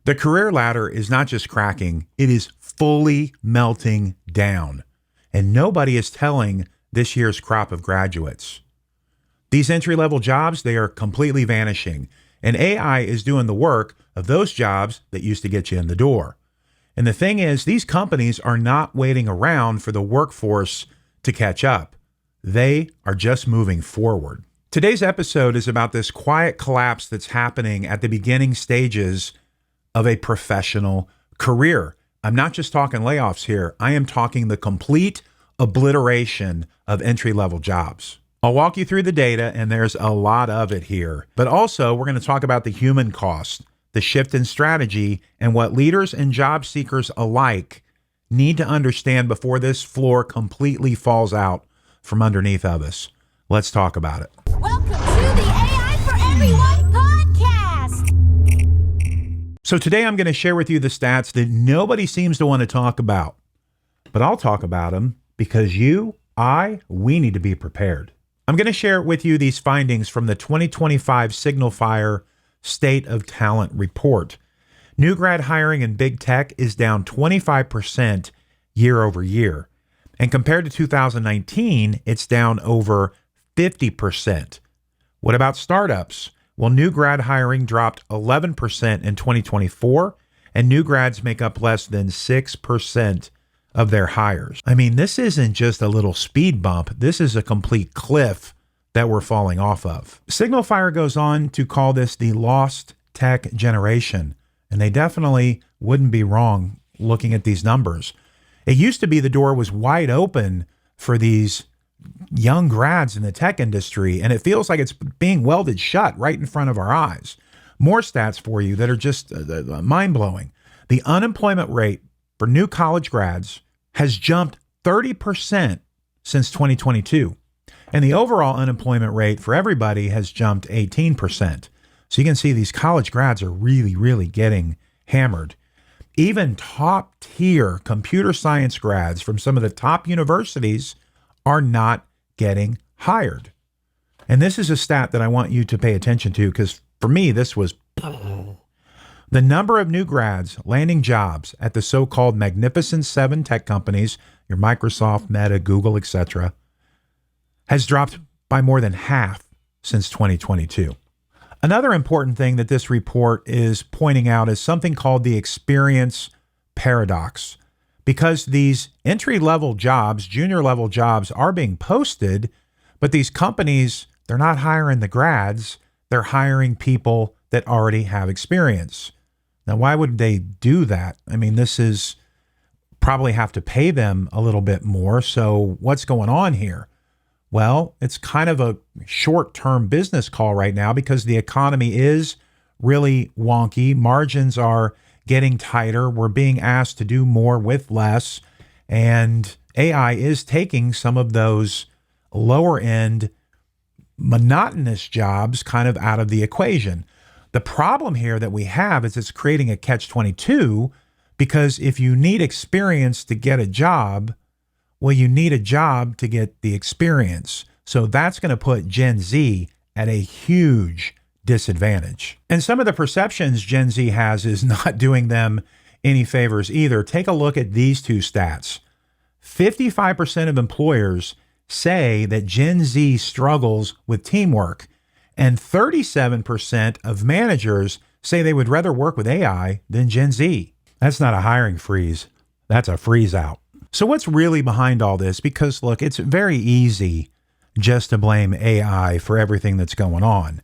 The career ladder is not just cracking, it is fully melting down. And nobody is telling this year's crop of graduates. These entry-level jobs, they are completely vanishing. And AI is doing the work of those jobs that used to get you in the door. And the thing is, these companies are not waiting around for the workforce to catch up. They are just moving forward. Today's episode is about this quiet collapse that's happening at the beginning stages of a professional career. I'm not just talking layoffs here. I am talking the complete obliteration of entry-level jobs. I'll walk you through the data, and there's a lot of it here. But also, we're going to talk about the human cost, the shift in strategy, and what leaders and job seekers alike need to understand before this floor completely falls out from underneath of us. Let's talk about it. Welcome to the AI for Everyone podcast. So today I'm going to share with you the stats that nobody seems to want to talk about. But I'll talk about them because we need to be prepared. I'm going to share with you these findings from the 2025 SignalFire State of Talent Report. New grad hiring in big tech is down 25% year over year. And compared to 2019, it's down over 50%. What about startups? Well, new grad hiring dropped 11% in 2024, and new grads make up less than 6% of their hires. I mean, this isn't just a little speed bump. This is a complete cliff that we're falling off of. SignalFire goes on to call this the lost tech generation, and they definitely wouldn't be wrong looking at these numbers. It used to be the door was wide open for these young grads in the tech industry, and it feels like it's being welded shut right in front of our eyes. More stats for you that are just mind-blowing. The unemployment rate for new college grads has jumped 30% since 2022. And the overall unemployment rate for everybody has jumped 18%. So you can see these college grads are really, really getting hammered. Even top tier computer science grads from some of the top universities are not getting hired. And this is a stat that I want you to pay attention to because for me, this was the number of new grads landing jobs at the so-called Magnificent Seven tech companies, your Microsoft, Meta, Google, etc., has dropped by more than half since 2022. Another important thing that this report is pointing out is something called the experience paradox. Because these entry-level jobs, junior-level jobs are being posted, but these companies, they're not hiring the grads, they're hiring people that already have experience. Now, why would they do that? I mean, this is probably have to pay them a little bit more. So what's going on here? Well, it's kind of a short-term business call right now because the economy is really wonky. Margins are getting tighter. We're being asked to do more with less. And AI is taking some of those lower-end monotonous jobs kind of out of the equation. The problem here that we have is it's creating a catch-22 because if you need experience to get a job, well, you need a job to get the experience. So that's going to put Gen Z at a huge disadvantage. And some of the perceptions Gen Z has is not doing them any favors either. Take a look at these two stats. 55% of employers say that Gen Z struggles with teamwork, and 37% of managers say they would rather work with AI than Gen Z. That's not a hiring freeze. That's a freeze out. So what's really behind all this? Because look, it's very easy just to blame AI for everything that's going on.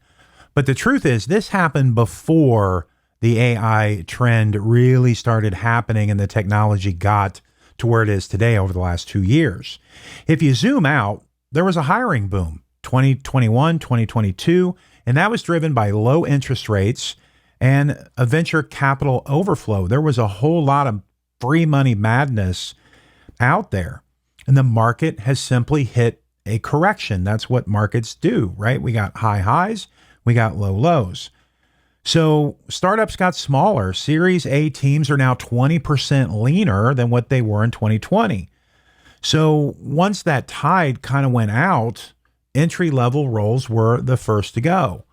But the truth is this happened before the AI trend really started happening and the technology got to where it is today over the last 2 years. If you zoom out, there was a hiring boom, 2021, 2022, and that was driven by low interest rates and a venture capital overflow. There was a whole lot of free money madness out there, and the market has simply hit a correction. That's what markets do, right? We got high highs, we got low lows. So startups got smaller. Series A teams are now 20% leaner than what they were in 2020. So once that tide kind of went out, entry-level roles were the first to go.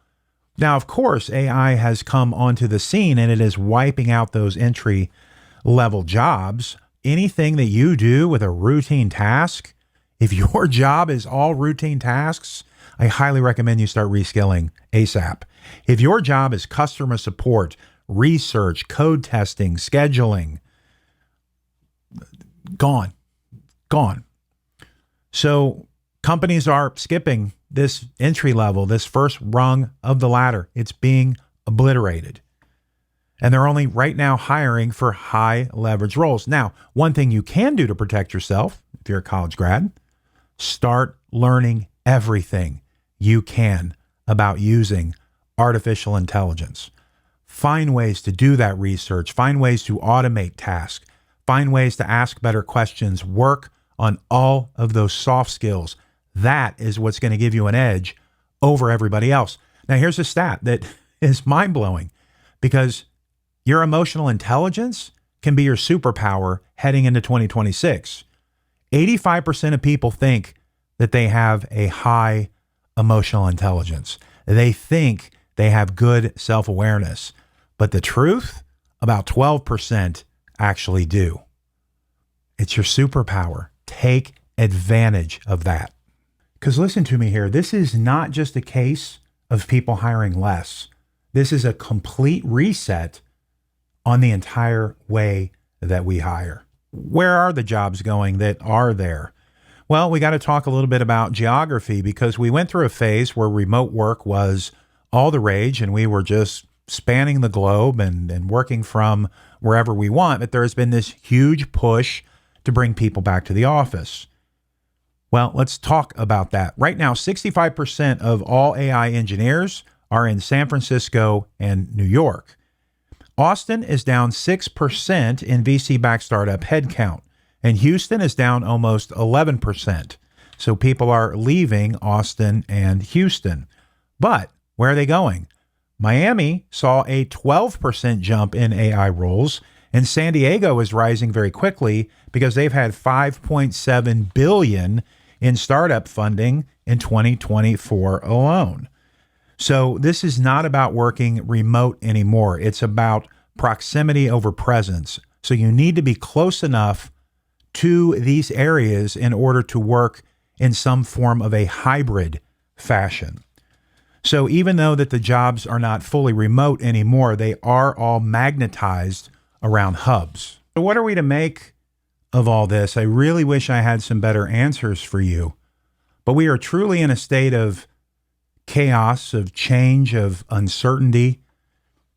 Now, of course, AI has come onto the scene and it is wiping out those entry level jobs. Anything that you do with a routine task, if your job is all routine tasks, I highly recommend you start reskilling ASAP. If your job is customer support, research, code testing, scheduling, gone. So companies are skipping this entry level, this first rung of the ladder. It's being obliterated. And they're only right now hiring for high leverage roles. Now, one thing you can do to protect yourself, if you're a college grad, start learning everything you can about using artificial intelligence. Find ways to do that research, find ways to automate tasks, find ways to ask better questions, work on all of those soft skills. That is what's going to give you an edge over everybody else. Now, here's a stat that is mind-blowing because your emotional intelligence can be your superpower heading into 2026. 85% of people think that they have a high emotional intelligence. They think they have good self-awareness. But the truth, about 12% actually do. It's your superpower. Take advantage of that. Because listen to me here, this is not just a case of people hiring less. This is a complete reset on the entire way that we hire. Where are the jobs going that are there? Well, we got to talk a little bit about geography because we went through a phase where remote work was all the rage and we were just spanning the globe and working from wherever we want. But there has been this huge push to bring people back to the office. Well, let's talk about that. Right now, 65% of all AI engineers are in San Francisco and New York. Austin is down 6% in VC-backed startup headcount, and Houston is down almost 11%. So people are leaving Austin and Houston. But where are they going? Miami saw a 12% jump in AI roles, and San Diego is rising very quickly because they've had $5.7 billion in startup funding in 2024 alone. So this is not about working remote anymore. It's about proximity over presence. So you need to be close enough to these areas in order to work in some form of a hybrid fashion. So even though that the jobs are not fully remote anymore, they are all magnetized around hubs. So what are we to make of all this? I really wish I had some better answers for you, but we are truly in a state of chaos, of change, of uncertainty.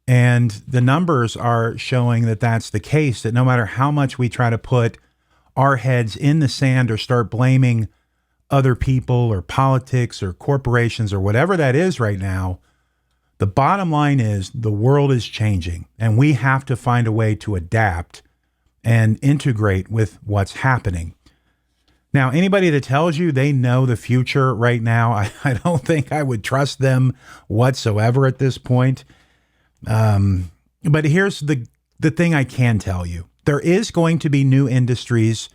And the numbers are showing that that's the case, that no matter how much we try to put our heads in the sand or start blaming other people or politics or corporations or whatever that is right now, the bottom line is the world is changing and we have to find a way to adapt and integrate with what's happening. Now, anybody that tells you they know the future right now, I don't think I would trust them whatsoever at this point. But here's the thing I can tell you. There is going to be new industries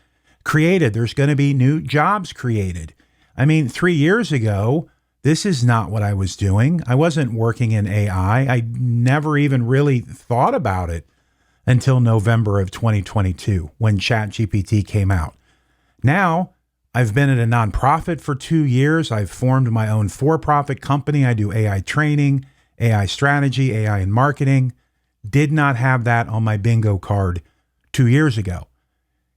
created. There's going to be new jobs created. I mean, 3 years ago, this is not what I was doing. I wasn't working in AI. I never even really thought about it until November of 2022 when ChatGPT came out. Now, I've been at a nonprofit for 2 years. I've formed my own for-profit company. I do AI training, AI strategy, AI and marketing. Did not have that on my bingo card 2 years ago.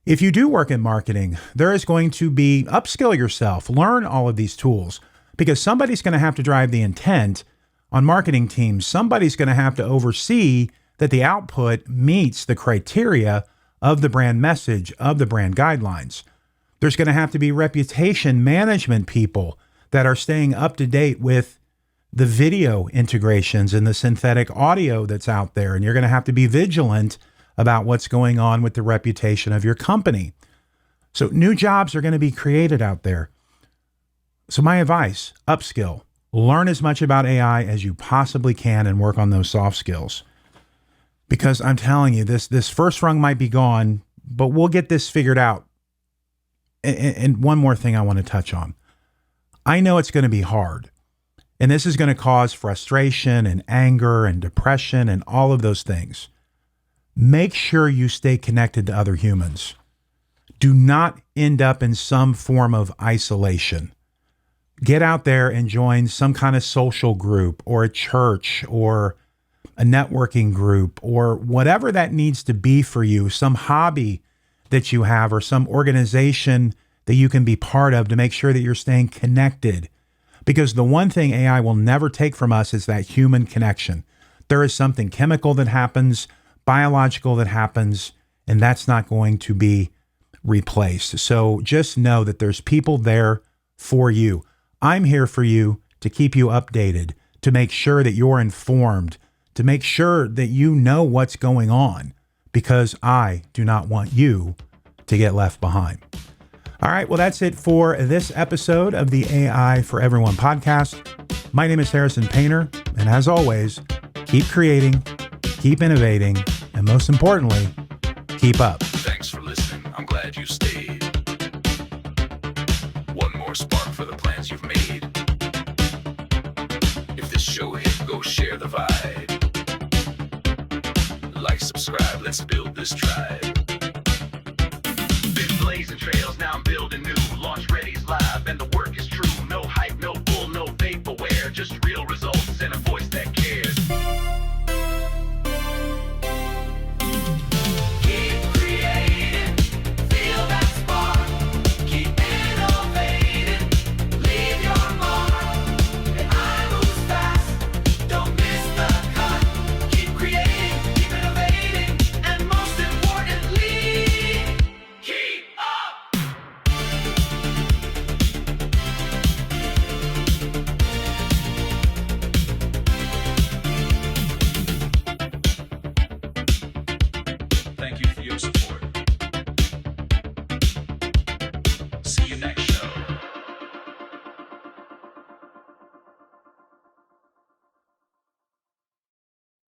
If you do work in marketing, there is going to be upskill yourself, learn all of these tools, because somebody's going to have to drive the intent on marketing teams. Somebody's going to have to oversee that the output meets the criteria of the brand message, of the brand guidelines. There's going to have to be reputation management people that are staying up to date with the video integrations and the synthetic audio that's out there. And you're going to have to be vigilant about what's going on with the reputation of your company. So new jobs are going to be created out there. So my advice, upskill, learn as much about AI as you possibly can and work on those soft skills. Because I'm telling you, this first rung might be gone, but we'll get this figured out. And one more thing I want to touch on. I know it's going to be hard. And this is going to cause frustration and anger and depression and all of those things. Make sure you stay connected to other humans. Do not end up in some form of isolation. Get out there and join some kind of social group or a church or a networking group or whatever that needs to be for you, some hobby that you have or some organization that you can be part of to make sure that you're staying connected. Because the one thing AI will never take from us is that human connection. There is something chemical that happens, biological that happens, and that's not going to be replaced. So just know that there's people there for you. I'm here for you to keep you updated, to make sure that you're informed, to make sure that you know what's going on, because I do not want you to get left behind. All right, well, that's it for this episode of the AI for Everyone podcast. My name is Harrison Painter, and as always, keep creating, keep innovating, and most importantly, keep up. Thanks for listening. I'm glad you stayed. One more spark for the plans you've made. If this show hit, go share the vibe. Like, subscribe, let's build this tribe. Been blazing trails, now I'm building new. Launch ready's live, and the work is true. No hype, no bull, no vaporware. Just real results and a voice that cares. Keep creating, feel that spark. Keep innovating, leave your mark. And I move fast, don't miss the cut. Keep creating, keep innovating, and most importantly, keep up. Thank you for your support.